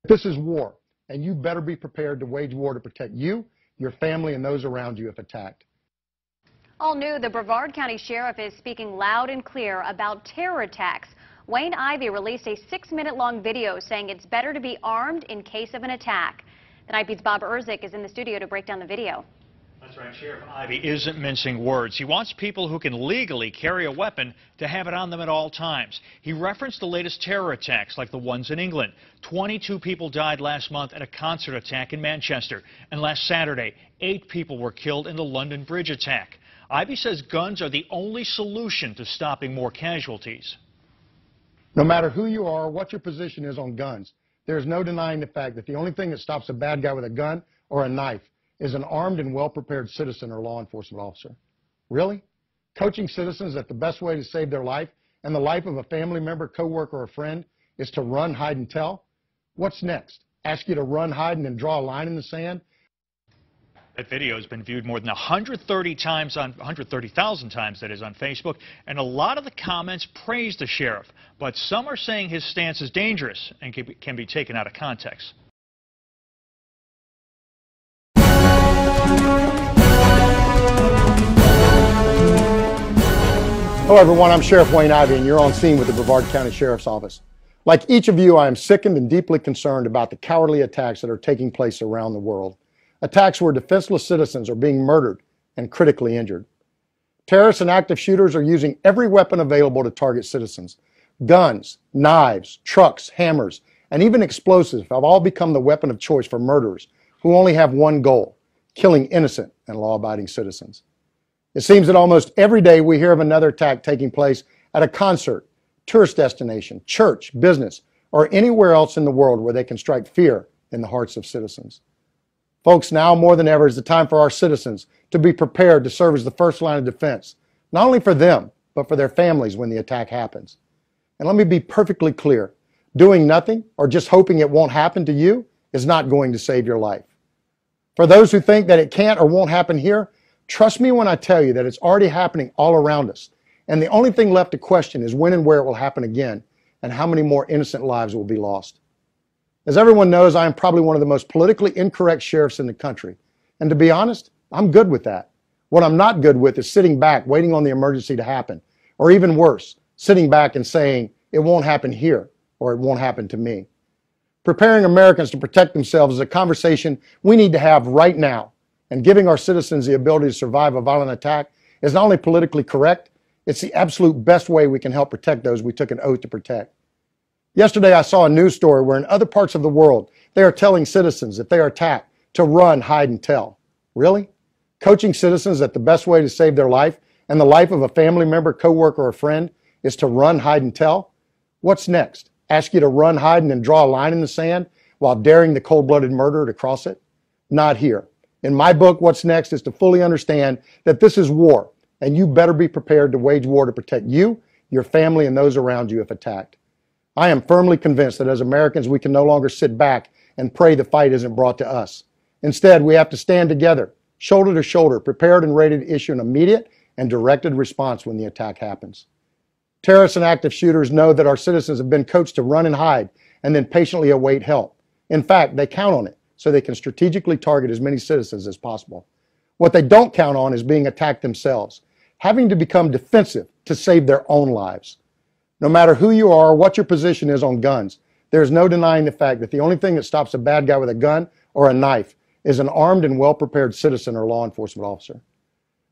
This is war, and you better be prepared to wage war to protect you, your family, and those around you if attacked. All new, the Brevard County Sheriff is speaking loud and clear about terror attacks. Wayne Ivey released a 6-minute-long video saying it's better to be armed in case of an attack. The Night Beat's Bob Erzik is in the studio to break down the video. That's right, Sheriff Ivey isn't mincing words. He wants people who can legally carry a weapon to have it on them at all times. He referenced the latest terror attacks like the ones in England. 22 people died last month at a concert attack in Manchester. And last Saturday, 8 people were killed in the London Bridge attack. Ivey says guns are the only solution to stopping more casualties. No matter who you are or what your position is on guns, there's no denying the fact that the only thing that stops a bad guy with a gun or a knife is an armed and well-prepared citizen or law enforcement officer. Really? Coaching citizens that the best way to save their life and the life of a family member, coworker, or friend is to run, hide, and tell? What's next? Ask you to run, hide, and then draw a line in the sand? That video has been viewed more than 130,000 times, that is, on Facebook, and a lot of the comments praise the sheriff, but some are saying his stance is dangerous and can be taken out of context. Hello everyone, I'm Sheriff Wayne Ivey and you're on scene with the Brevard County Sheriff's Office. Like each of you, I am sickened and deeply concerned about the cowardly attacks that are taking place around the world. Attacks where defenseless citizens are being murdered and critically injured. Terrorists and active shooters are using every weapon available to target citizens. Guns, knives, trucks, hammers, and even explosives have all become the weapon of choice for murderers who only have one goal: killing innocent and law-abiding citizens. It seems that almost every day we hear of another attack taking place at a concert, tourist destination, church, business, or anywhere else in the world where they can strike fear in the hearts of citizens. Folks, now more than ever is the time for our citizens to be prepared to serve as the first line of defense, not only for them, but for their families when the attack happens. And let me be perfectly clear, doing nothing or just hoping it won't happen to you is not going to save your life. For those who think that it can't or won't happen here, trust me when I tell you that it's already happening all around us. And the only thing left to question is when and where it will happen again and how many more innocent lives will be lost. As everyone knows, I am probably one of the most politically incorrect sheriffs in the country. And to be honest, I'm good with that. What I'm not good with is sitting back waiting on the emergency to happen. Or even worse, sitting back and saying it won't happen here or it won't happen to me. Preparing Americans to protect themselves is a conversation we need to have right now. And giving our citizens the ability to survive a violent attack is not only politically correct, it's the absolute best way we can help protect those we took an oath to protect. Yesterday, I saw a news story where in other parts of the world, they are telling citizens if they are attacked to run, hide, and tell. Really? Coaching citizens that the best way to save their life and the life of a family member, coworker, or friend is to run, hide, and tell? What's next? Ask you to run, hide, and then draw a line in the sand while daring the cold-blooded murderer to cross it? Not here. In my book, what's next is to fully understand that this is war, and you better be prepared to wage war to protect you, your family, and those around you if attacked. I am firmly convinced that as Americans, we can no longer sit back and pray the fight isn't brought to us. Instead, we have to stand together, shoulder to shoulder, prepared and ready to issue an immediate and directed response when the attack happens. Terrorists and active shooters know that our citizens have been coached to run and hide and then patiently await help. In fact, they count on it so they can strategically target as many citizens as possible. What they don't count on is being attacked themselves, having to become defensive to save their own lives. No matter who you are or what your position is on guns, there is no denying the fact that the only thing that stops a bad guy with a gun or a knife is an armed and well-prepared citizen or law enforcement officer.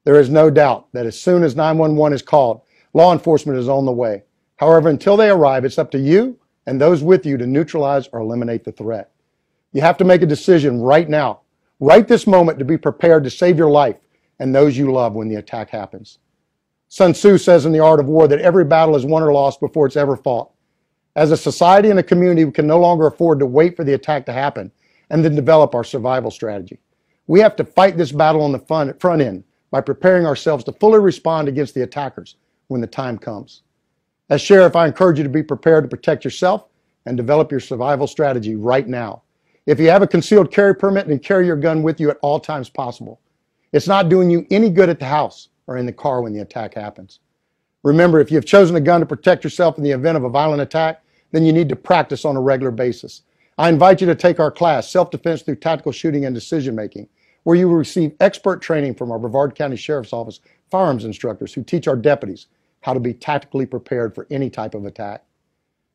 There is no doubt that as soon as 911 is called, law enforcement is on the way. However, until they arrive, it's up to you and those with you to neutralize or eliminate the threat. You have to make a decision right now, right this moment, to be prepared to save your life and those you love when the attack happens. Sun Tzu says in The Art of War that every battle is won or lost before it's ever fought. As a society and a community, we can no longer afford to wait for the attack to happen and then develop our survival strategy. We have to fight this battle on the front end by preparing ourselves to fully respond against the attackers when the time comes. As sheriff, I encourage you to be prepared to protect yourself and develop your survival strategy right now. If you have a concealed carry permit, then carry your gun with you at all times possible. It's not doing you any good at the house or in the car when the attack happens. Remember, if you have chosen a gun to protect yourself in the event of a violent attack, then you need to practice on a regular basis. I invite you to take our class, Self-Defense Through Tactical Shooting and Decision Making, where you will receive expert training from our Brevard County Sheriff's Office firearms instructors who teach our deputies how to be tactically prepared for any type of attack.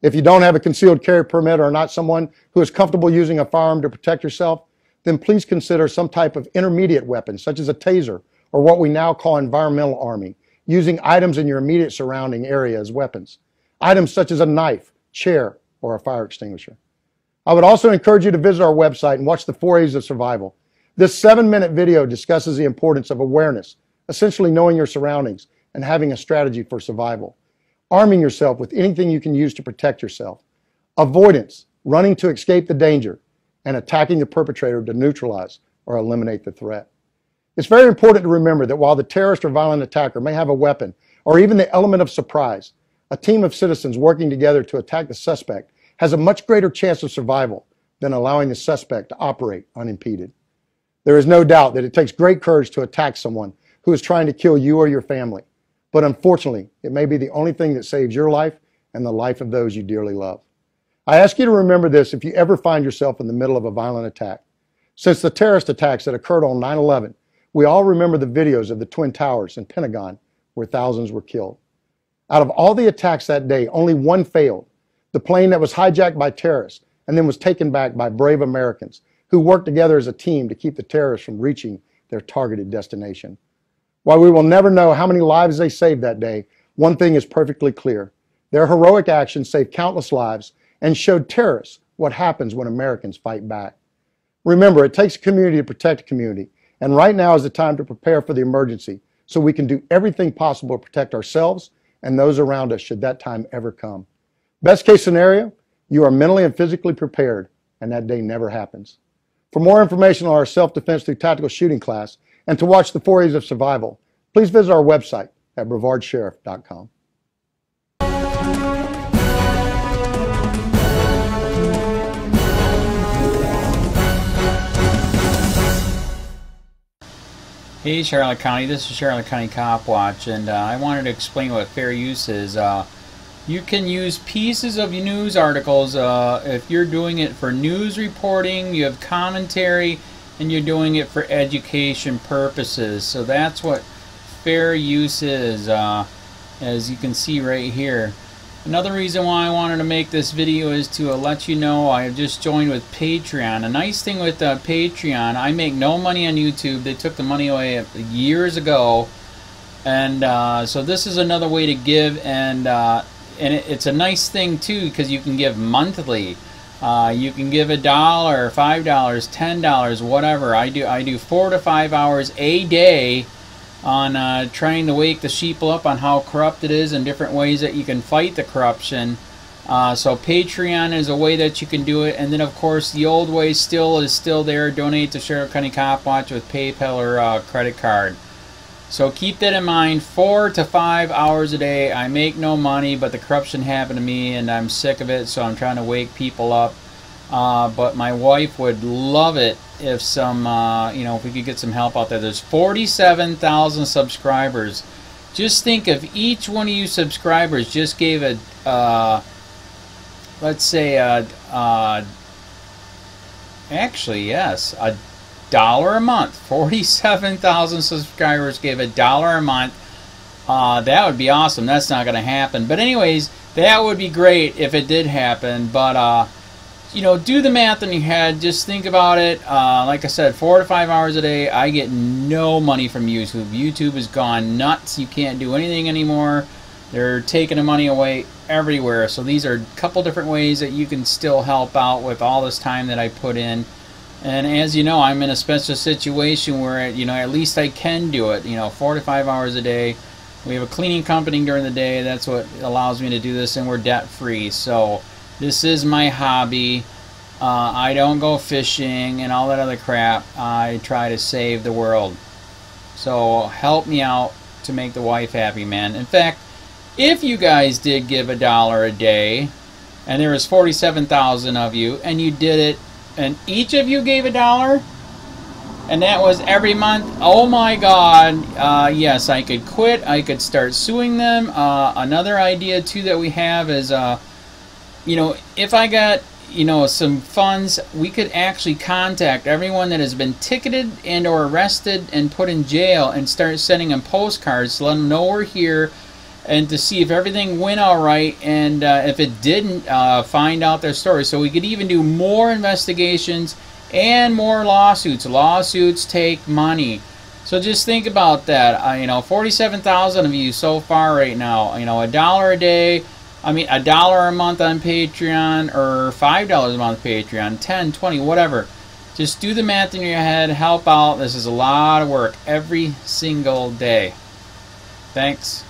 If you don't have a concealed carry permit or are not someone who is comfortable using a firearm to protect yourself, then please consider some type of intermediate weapon, such as a taser or what we now call environmental arming, using items in your immediate surrounding area as weapons. Items such as a knife, chair, or a fire extinguisher. I would also encourage you to visit our website and watch the 4 A's of Survival. This 7-minute video discusses the importance of awareness, essentially knowing your surroundings and having a strategy for survival. Arming yourself with anything you can use to protect yourself. Avoidance, running to escape the danger, and attacking the perpetrator to neutralize or eliminate the threat. It's very important to remember that while the terrorist or violent attacker may have a weapon or even the element of surprise, a team of citizens working together to attack the suspect has a much greater chance of survival than allowing the suspect to operate unimpeded. There is no doubt that it takes great courage to attack someone who is trying to kill you or your family, but unfortunately, it may be the only thing that saves your life and the life of those you dearly love. I ask you to remember this if you ever find yourself in the middle of a violent attack. Since the terrorist attacks that occurred on 9/11, we all remember the videos of the Twin Towers and Pentagon where thousands were killed. Out of all the attacks that day, only one failed. The plane that was hijacked by terrorists and then was taken back by brave Americans who worked together as a team to keep the terrorists from reaching their targeted destination. While we will never know how many lives they saved that day, one thing is perfectly clear. Their heroic actions saved countless lives and showed terrorists what happens when Americans fight back. Remember, it takes a community to protect a community, and right now is the time to prepare for the emergency so we can do everything possible to protect ourselves and those around us should that time ever come. Best case scenario, you are mentally and physically prepared, and that day never happens. For more information on our Self-Defense Through Tactical Shooting class and to watch the 4 A's of Survival, please visit our website at brevardsheriff.com. Hey Charlotte County, this is Charlotte County Cop Watch, and I wanted to explain what fair use is. You can use pieces of news articles if you're doing it for news reporting, you have commentary, and you're doing it for education purposes. So that's what fair use is, as you can see right here. Another reason why I wanted to make this video is to let you know I have just joined with Patreon. A nice thing with Patreon, I make no money on YouTube. They took the money away years ago, and so this is another way to give, and it's a nice thing too because you can give monthly. You can give $1, $5, $10, whatever. I do 4 to 5 hours a day on trying to wake the sheep up on how corrupt it is and different ways that you can fight the corruption. So Patreon is a way that you can do it, and then of course the old way is still there. Donate to Charlotte County Cop Watch with PayPal or credit card. So keep that in mind. 4 to 5 hours a day. I make no money, but the corruption happened to me and I'm sick of it, so I'm trying to wake people up. But my wife would love it if some, if we could get some help out there. There's 47,000 subscribers. Just think if each one of you subscribers just gave a, let's say, actually, yes, $1 a month. 47,000 subscribers gave $1 a month. That would be awesome. That's not going to happen. But anyways, that would be great if it did happen. But, do the math in your head. Just think about it. Like I said, 4 to 5 hours a day. I get no money from YouTube. YouTube has gone nuts. You can't do anything anymore. They're taking the money away everywhere. So these are a couple different ways that you can still help out with all this time that I put in. And as you know, I'm in a special situation where, at least I can do it, 4 to 5 hours a day. We have a cleaning company during the day. That's what allows me to do this, and we're debt-free. So this is my hobby. I don't go fishing and all that other crap. I try to save the world. So help me out to make the wife happy, man. In fact, if you guys did give $1 a day, and there was 47,000 of you, and you did it, and each of you gave $1, and that was every month, oh my God, yes, I could quit. I could start suing them. Another idea too that we have is, if I got, you know, some funds, we could actually contact everyone that has been ticketed and or arrested and put in jail and start sending them postcards to let them know we're here and to see if everything went all right, and if it didn't, find out their story. So we could even do more investigations and more lawsuits. Lawsuits take money. So just think about that. You know, 47,000 of you so far right now. You know, $1 a day. I mean, $1 a month on Patreon, or $5 a month Patreon, 10, 20, whatever. Just do the math in your head, help out. This is a lot of work every single day. Thanks.